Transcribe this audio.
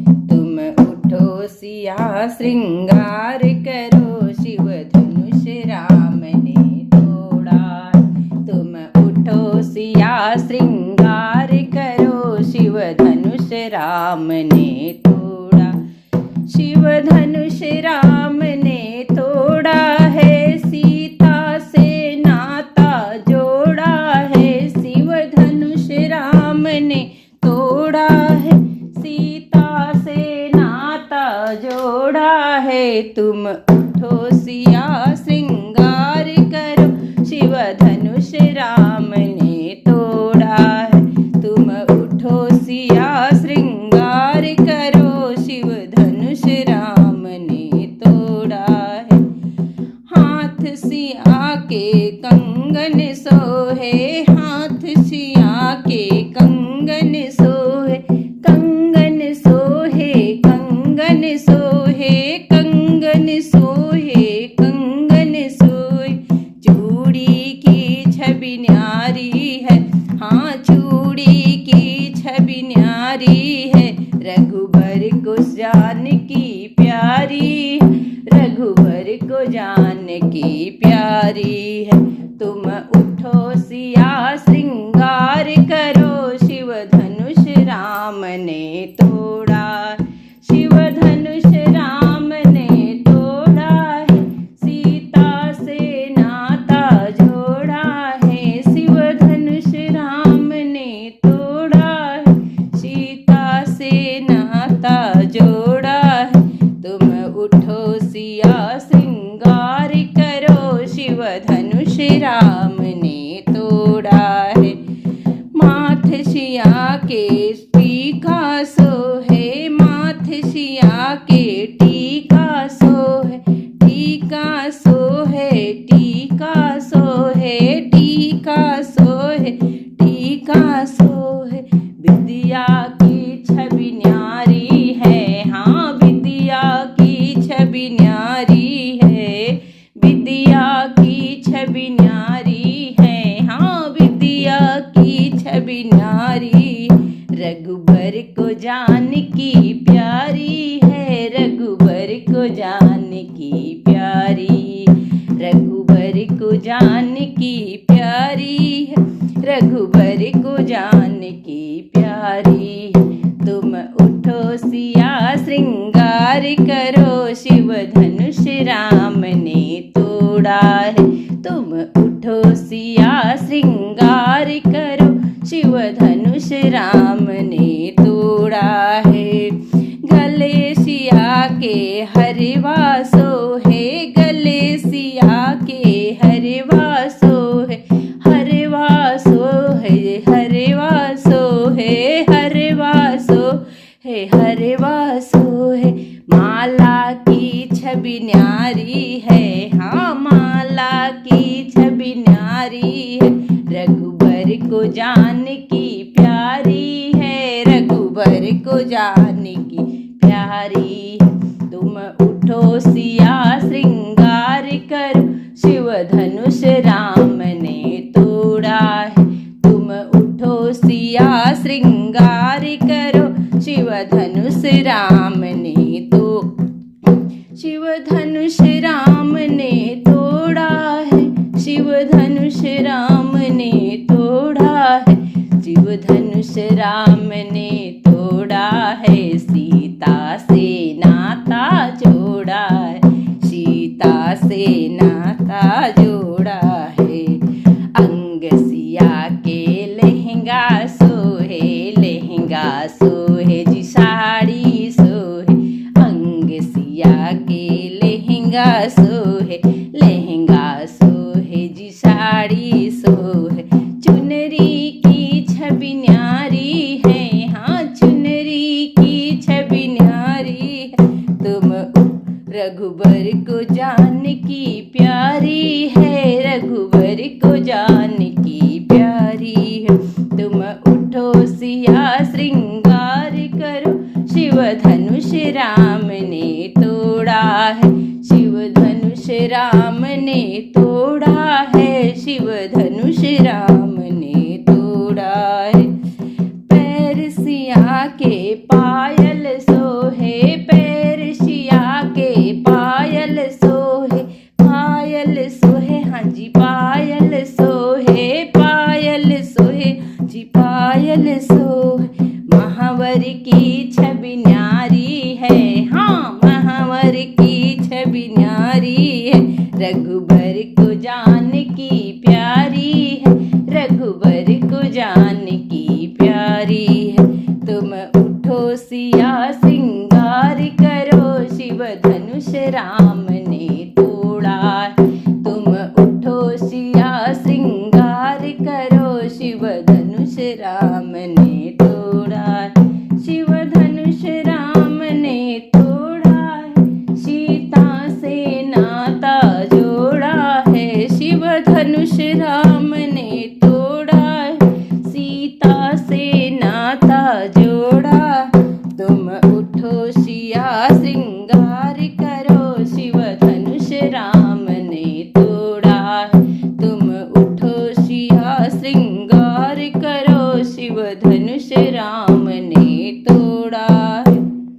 तुम उठो सिया श्रृंगार करो, शिव धनुष राम ने तोड़ा। तुम उठो सिया श्रृंगार करो, शिव धनुष राम ने तोड़ा। शिव धनुष राम ने तोड़ा है, सीता से नाता जोड़ा है। शिव धनुष राम ने तोड़ा है, सीता से नाता जोड़ा है। तुम उठो सिया श्रृंगार करो, शिव धनुष राम ने तोड़ा है। तुम उठो सिया श्रृंगार करो, शिव धनुष राम ने तोड़ा है। हाथ सिया के कंगन सोहे, हाथ सिया के कंगन सोहे। कंगन सोहे, कंगन सोहे, कंगन सोहे, कंगन सोहे। चूड़ी की छवि न्यारी है, हाँ चूड़ी की छवि न्यारी है। रघुबर को जानकी प्यारी, रघुबर को जानकी प्यारी है। तुम उठो सिया श्रृंगार करो, शिव धनुष राम ने तोड़ा। शिव धनुष राम ने तोड़ा है, सीता से नाता जोड़ा है। शिव धनुष राम ने तोड़ा है, सीता से नाता जोड़ा है। तुम उठो सिया श्रृंगार करो, शिव धनुष राम ने तोड़ा है। माथ सिया के टीका सोहे, माथ सिया के टीका सोहे। टीका सोहे, टीका सोहे, टीका सोहे, टीका सोहे। विद्या की छवि न्यारी है, हाँ विद्या की छवि न्यारी है। विद्या की छवि न्यारी है, हाँ विद्या की छवि न्यारी। रघुबर को जानकी प्यारी है, रघुबर को जानकी प्यारी। रघुबर को जानकी प्यारी है, रघुबर को जानकी प्यारी। तुम उठो सिया श्रृंगार करो, शिव धनुष राम ने तोड़ा है। तुम उठो सिया श्रृंगार करो, शिव धनुष राम ने तोड़ा है। गले सिया के हरवा सोहे, गले सिया के हरवा सोहे। हरवा सोहे, हरवा सोहे, हरवा सोहे, हरवा सोहे। माला की छवि न्यारी है, हाँ माला की छवि न्यारी है। रघुबर को जानकी प्यारी है, रघुबर को जानकी प्यारी। तुम उठो सिया श्रृंगार करो, शिव धनुष राम ने तोड़ा है। तुम उठो सिया श्रृंगार करो, शिव धनुष राम ने तो शिव धनुष राम ने तोड़ा है, शिव धनुष राम ने तोड़ा है। शिव धनुष राम ने तोड़ा है, सीता से नाता जोड़ा है। सीता से नाता जोड़ा है। अंग सिया के लहंगा सोहे, लहंगा सोहे जी साड़ी सोहे। अंग सिया के लहंगा सोहे, लहंगा सोहे जी साड़ी सोहे। चुनरी की छवि न्यारी है, हाँ चुनरी की छवि न्यारी है। तुम रघुबर को जानकी प्यारी है, रघुबर को जानकी प्यारी है। तुम उठो सिया श्रृंगार करो, शिव धनुष राम ने तोड़ा है। शिव धनुष राम ने तोड़ा है, शिव धनुष राम ने तोड़ा है। पैर सिया के पायल सो छवि न्यारी है, हाँ महावर की छवि न्यारी है, रघुबर को जानकी प्यारी है, रघुबर को जानकी प्यारी है। तुम उठो सिया श्रृंगार करो, शिव धनुष राम ने तोड़ा। तुम उठो सिया श्रृंगार करो, शिव धनुष राम ने तोड़ा। शिव धनुष राम ने तोड़ा, सीता से नाता जोड़ा है, शिव धनुष राम ने तोड़ा, सीता से नाता जोड़ा। तुम उठो सिया श्रृंगार करो, शिव धनुष राम ने तोड़ा। तुम उठो सिया श्रृंगार करो, शिव धनुष राम ने तोड़ा।